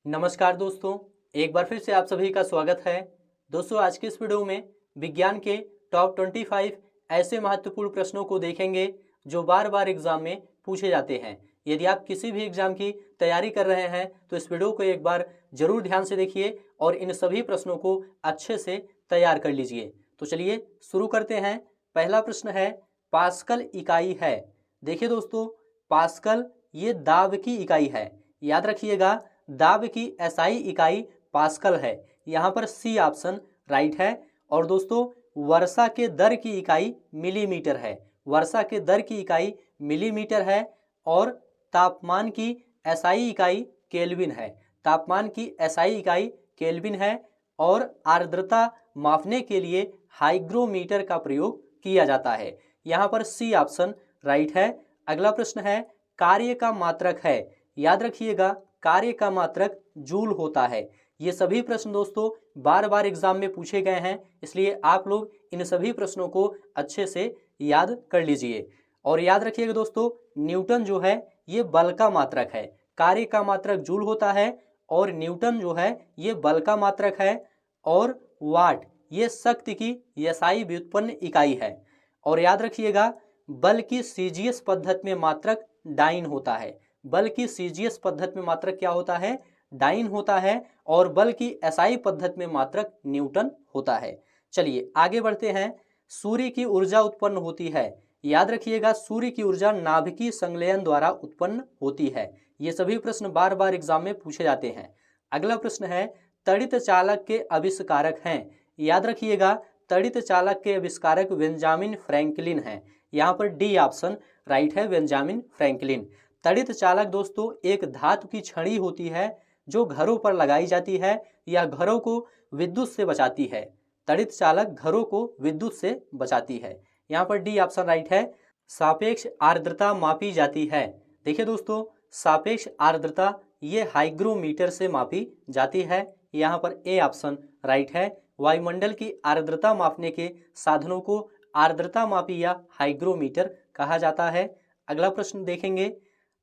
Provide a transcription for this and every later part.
नमस्कार दोस्तों, एक बार फिर से आप सभी का स्वागत है। दोस्तों, आज के इस वीडियो में विज्ञान के टॉप 25 ऐसे महत्वपूर्ण प्रश्नों को देखेंगे जो बार बार एग्जाम में पूछे जाते हैं। यदि आप किसी भी एग्जाम की तैयारी कर रहे हैं तो इस वीडियो को एक बार जरूर ध्यान से देखिए और इन सभी प्रश्नों को अच्छे से तैयार कर लीजिए। तो चलिए शुरू करते हैं। पहला प्रश्न है, पास्कल इकाई है। देखिए दोस्तों, पास्कल ये दाब की इकाई है। याद रखिएगा, दाब की एसआई इकाई पास्कल है। यहाँ पर सी ऑप्शन राइट है। और दोस्तों, वर्षा के दर की इकाई मिलीमीटर है। वर्षा के दर की इकाई मिलीमीटर है। और तापमान की एसआई इकाई केल्विन है। तापमान की एसआई इकाई केल्विन है। और आर्द्रता मापने के लिए हाइग्रोमीटर का प्रयोग किया जाता है। यहाँ पर सी ऑप्शन राइट है। अगला प्रश्न है, कार्य का मात्रक है। याद रखिएगा, कार्य का मात्रक जूल होता है। ये सभी प्रश्न दोस्तों बार बार एग्जाम में पूछे गए हैं, इसलिए आप लोग इन सभी प्रश्नों को अच्छे से याद कर लीजिए। और याद रखिएगा दोस्तों, न्यूटन जो है ये बल का मात्रक है। कार्य का मात्रक जूल होता है और न्यूटन जो है ये बल का मात्रक है। और वाट ये शक्ति की एसआई व्युत्पन्न इकाई है। और याद रखिएगा, बल की सीजीएस पद्धति में मात्रक डाइन होता है। बल की सीजीएस पद्धति में मात्रक क्या होता है? डाइन होता है। और बल की एसआई पद्धति में मात्रक न्यूटन होता है। चलिए आगे बढ़ते हैं। सूर्य की ऊर्जा उत्पन्न होती है। याद रखिएगा, सूर्य की ऊर्जा नाभिकीय संलयन द्वारा उत्पन्न होती है। ये सभी प्रश्न बार बार एग्जाम में पूछे जाते हैं। अगला प्रश्न है, तड़ित चालक के आविष्कारक हैं। याद रखिएगा, तड़ित चालक के आविष्कारक बेंजामिन फ्रैंकलिन हैं। यहाँ पर डी ऑप्शन राइट है, बेंजामिन फ्रैंकलिन। तड़ित चालक दोस्तों एक धातु की छड़ी होती है जो घरों पर लगाई जाती है या घरों को विद्युत से बचाती है। तड़ित चालक घरों को विद्युत से बचाती है। यहाँ पर डी ऑप्शन राइट है। सापेक्ष आर्द्रता मापी जाती है। देखिए दोस्तों, सापेक्ष आर्द्रता ये हाइग्रोमीटर से मापी जाती है। यहाँ पर ए ऑप्शन राइट है। वायुमंडल की आर्द्रता मापने के साधनों को आर्द्रता मापी या हाइग्रोमीटर कहा जाता है। अगला प्रश्न देखेंगे,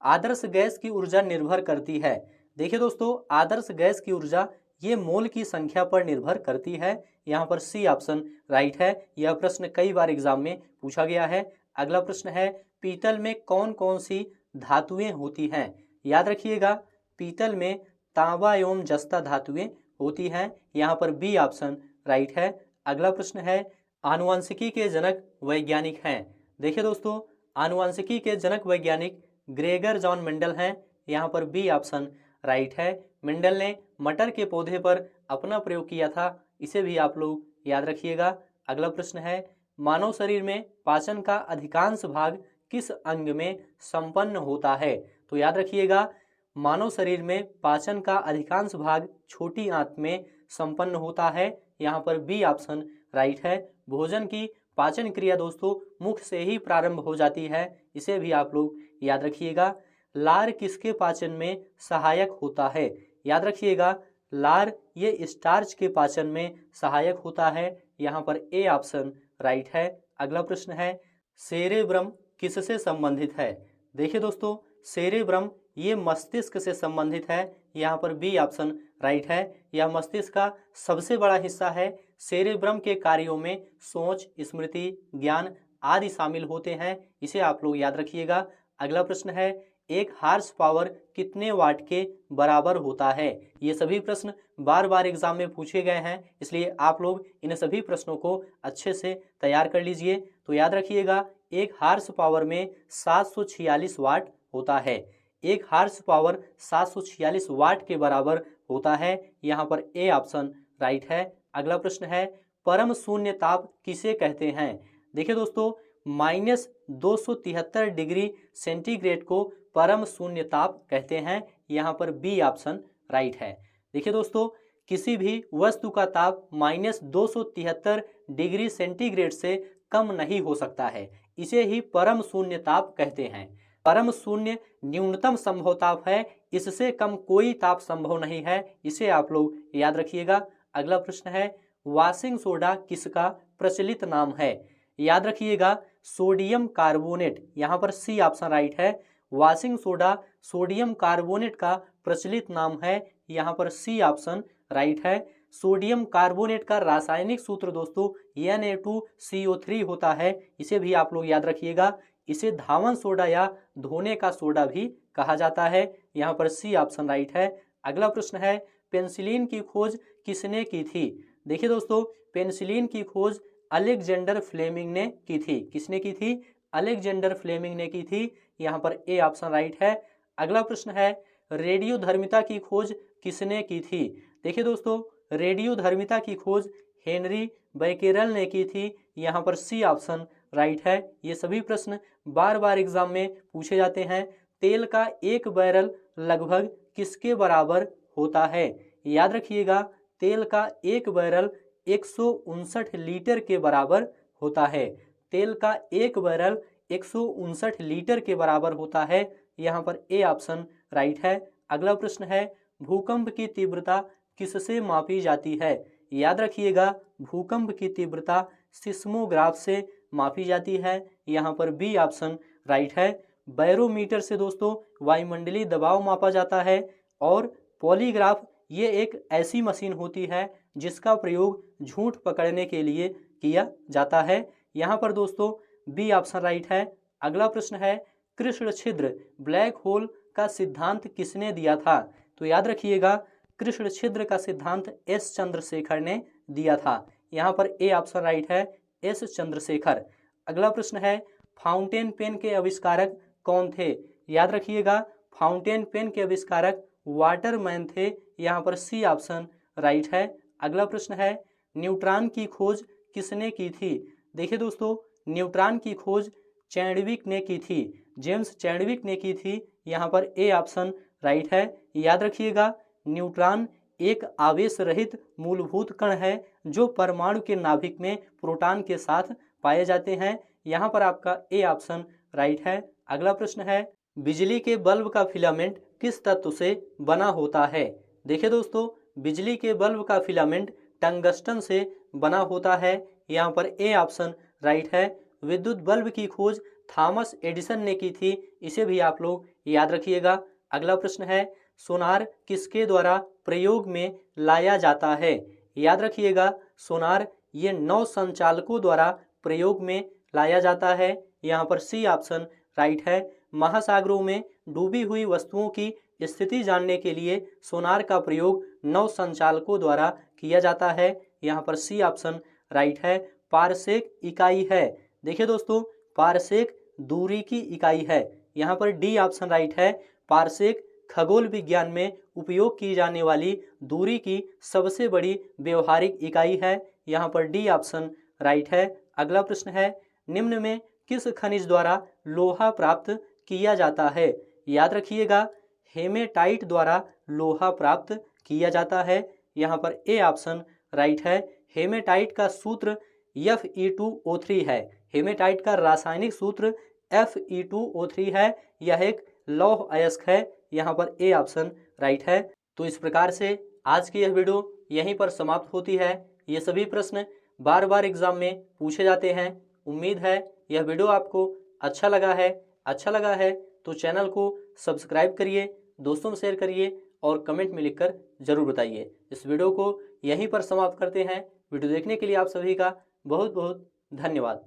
आदर्श गैस की ऊर्जा निर्भर करती है। देखिए दोस्तों, आदर्श गैस की ऊर्जा ये मोल की संख्या पर निर्भर करती है। यहाँ पर सी ऑप्शन राइट है। यह प्रश्न कई बार एग्जाम में पूछा गया है। अगला प्रश्न है, पीतल में कौन कौन सी धातुएं होती हैं। याद रखिएगा, पीतल में तांबा एवं जस्ता धातुएं होती हैं। यहाँ पर बी ऑप्शन राइट है। अगला प्रश्न है, आनुवंशिकी के जनक वैज्ञानिक हैं। देखिए दोस्तों, आनुवंशिकी के जनक वैज्ञानिक ग्रेगर जॉन मेंडल हैं। यहाँ पर बी ऑप्शन राइट है। मेंडल ने मटर के पौधे पर अपना प्रयोग किया था। इसे भी आप लोग याद रखिएगा। अगला प्रश्न है, मानव शरीर में पाचन का अधिकांश भाग किस अंग में संपन्न होता है। तो याद रखिएगा, मानव शरीर में पाचन का अधिकांश भाग छोटी आंत में संपन्न होता है। यहाँ पर बी ऑप्शन राइट है। भोजन की पाचन क्रिया दोस्तों मुख से ही प्रारंभ हो जाती है। इसे भी आप लोग याद रखिएगा। लार किसके पाचन में सहायक होता है। याद रखिएगा, लार ये स्टार्च के पाचन में सहायक होता है। यहाँ पर ए ऑप्शन राइट है। अगला प्रश्न है, सेरेब्रम किससे संबंधित है। देखिए दोस्तों, सेरेब्रम ये मस्तिष्क से संबंधित है। यहाँ पर बी ऑप्शन राइट है। यह मस्तिष्क का सबसे बड़ा हिस्सा है। सेरेब्रम के कार्यों में सोच, स्मृति, ज्ञान आदि शामिल होते हैं। इसे आप लोग याद रखिएगा। अगला प्रश्न है, एक हार्स पावर कितने वाट के बराबर होता है। ये सभी प्रश्न बार बार एग्जाम में पूछे गए हैं, इसलिए आप लोग इन सभी प्रश्नों को अच्छे से तैयार कर लीजिए। तो याद रखिएगा, एक हार्स पावर में 746 वाट होता है। एक हार्स पावर 746 वाट के बराबर होता है। यहाँ पर ए ऑप्शन राइट है। अगला प्रश्न है, परम शून्य ताप किसे कहते हैं। देखिए दोस्तों, -273 डिग्री सेंटीग्रेड को परम शून्य ताप कहते हैं। यहाँ पर बी ऑप्शन राइट है। देखिए दोस्तों, किसी भी वस्तु का ताप -273 डिग्री सेंटीग्रेड से कम नहीं हो सकता है। इसे ही परम शून्य ताप कहते हैं। परम शून्य न्यूनतम संभव ताप है। इससे कम कोई ताप संभव नहीं है। इसे आप लोग याद रखिएगा। अगला प्रश्न है, वाशिंग सोडा किसका प्रचलित नाम है। याद रखिएगा, सोडियम कार्बोनेट। यहाँ पर सी ऑप्शन राइट है। वाशिंग सोडा सोडियम कार्बोनेट का प्रचलित नाम है। यहाँ पर सी ऑप्शन राइट है। सोडियम कार्बोनेट का रासायनिक सूत्र दोस्तों Na2CO3 होता है, इसे भी आप लोग याद रखिएगा। इसे धावन सोडा या धोने का सोडा भी कहा जाता है, यहाँ पर सी ऑप्शन राइट है। अगला प्रश्न है, पेनिसिलिन की खोज किसने की थी? देखिए दोस्तों, पेनिसिलिन की खोज अलेक्जेंडर फ्लेमिंग ने की थी। किसने की थी? अलेक्जेंडर फ्लेमिंग ने की थी, यहाँ पर ए ऑप्शन राइट है। अगला प्रश्न है, रेडियोधर्मिता की खोज किसने की थी? देखिए दोस्तों, रेडियोधर्मिता की खोज हेनरी बैकेरल ने की थी, यहाँ पर सी ऑप्शन राइट है। ये सभी प्रश्न बार बार एग्जाम में पूछे जाते हैं। तेल का एक बैरल लगभग किसके बराबर होता है? याद रखिएगा, तेल का एक बैरल 159 लीटर के बराबर होता है। तेल का एक बैरल 159 लीटर के बराबर होता है, यहाँ पर ए ऑप्शन राइट है। अगला प्रश्न है, भूकंप की तीव्रता किससे मापी जाती है? याद रखिएगा, भूकंप की तीव्रता सिस्मोग्राफ से मापी जाती है, यहाँ पर बी ऑप्शन राइट है। बैरोमीटर से दोस्तों वायुमंडलीय दबाव मापा जाता है। और पॉलीग्राफ ये एक ऐसी मशीन होती है जिसका प्रयोग झूठ पकड़ने के लिए किया जाता है, यहाँ पर दोस्तों बी ऑप्शन राइट है। अगला प्रश्न है, कृष्ण छिद्र ब्लैक होल का सिद्धांत किसने दिया था? तो याद रखिएगा, कृष्ण छिद्र का सिद्धांत एस चंद्रशेखर ने दिया था, यहाँ पर ए ऑप्शन राइट है, एस चंद्रशेखर। अगला प्रश्न है, फाउंटेन पेन के आविष्कारक कौन थे? याद रखिएगा, फाउंटेन पेन के आविष्कारक वाटरमैन थे, यहाँ पर सी ऑप्शन राइट है। अगला प्रश्न है, न्यूट्रॉन की खोज किसने की थी? देखिए दोस्तों, न्यूट्रॉन की खोज चैडविक ने की थी, जेम्स चैडविक ने की थी, यहाँ पर ए ऑप्शन राइट है। याद रखिएगा, न्यूट्रॉन एक आवेश रहित मूलभूत कण है जो परमाणु के नाभिक में प्रोटॉन के साथ पाए जाते हैं, यहाँ पर आपका ए ऑप्शन राइट है। अगला प्रश्न है, बिजली के बल्ब का फिलामेंट किस तत्व से बना होता है? देखिए दोस्तों, बिजली के बल्ब का फिलामेंट टंगस्टन से बना होता है, यहाँ पर ए ऑप्शन राइट है। विद्युत बल्ब की खोज थॉमस एडिसन ने की थी, इसे भी आप लोग याद रखिएगा। अगला प्रश्न है, सोनार किसके द्वारा प्रयोग में लाया जाता है? याद रखिएगा, सोनार ये नौ संचालकों द्वारा प्रयोग में लाया जाता है, यहाँ पर सी ऑप्शन राइट है। महासागरों में डूबी हुई वस्तुओं की स्थिति जानने के लिए सोनार का प्रयोग नौ संचालकों द्वारा किया जाता है, यहाँ पर सी ऑप्शन राइट है। पारसेक इकाई है, देखिए दोस्तों, पारसेक दूरी की इकाई है, यहाँ पर डी ऑप्शन राइट है। पारसेक खगोल विज्ञान में उपयोग की जाने वाली दूरी की सबसे बड़ी व्यवहारिक इकाई है, यहाँ पर डी ऑप्शन राइट है। अगला प्रश्न है, निम्न में किस खनिज द्वारा लोहा प्राप्त किया जाता है? याद रखिएगा, हेमेटाइट द्वारा लोहा प्राप्त किया जाता है, यहाँ पर ए ऑप्शन राइट है। हेमेटाइट का सूत्र Fe2O3 है, हेमेटाइट का रासायनिक सूत्र Fe2O3 है, यह एक लौह अयस्क है, यहाँ पर ए ऑप्शन राइट है। तो इस प्रकार से आज की यह वीडियो यहीं पर समाप्त होती है। ये सभी प्रश्न बार बार एग्जाम में पूछे जाते हैं। उम्मीद है यह वीडियो आपको अच्छा लगा है तो चैनल को सब्सक्राइब करिए, दोस्तों में शेयर करिए और कमेंट में लिखकर जरूर बताइए। इस वीडियो को यहीं पर समाप्त करते हैं। वीडियो देखने के लिए आप सभी का बहुत बहुत धन्यवाद।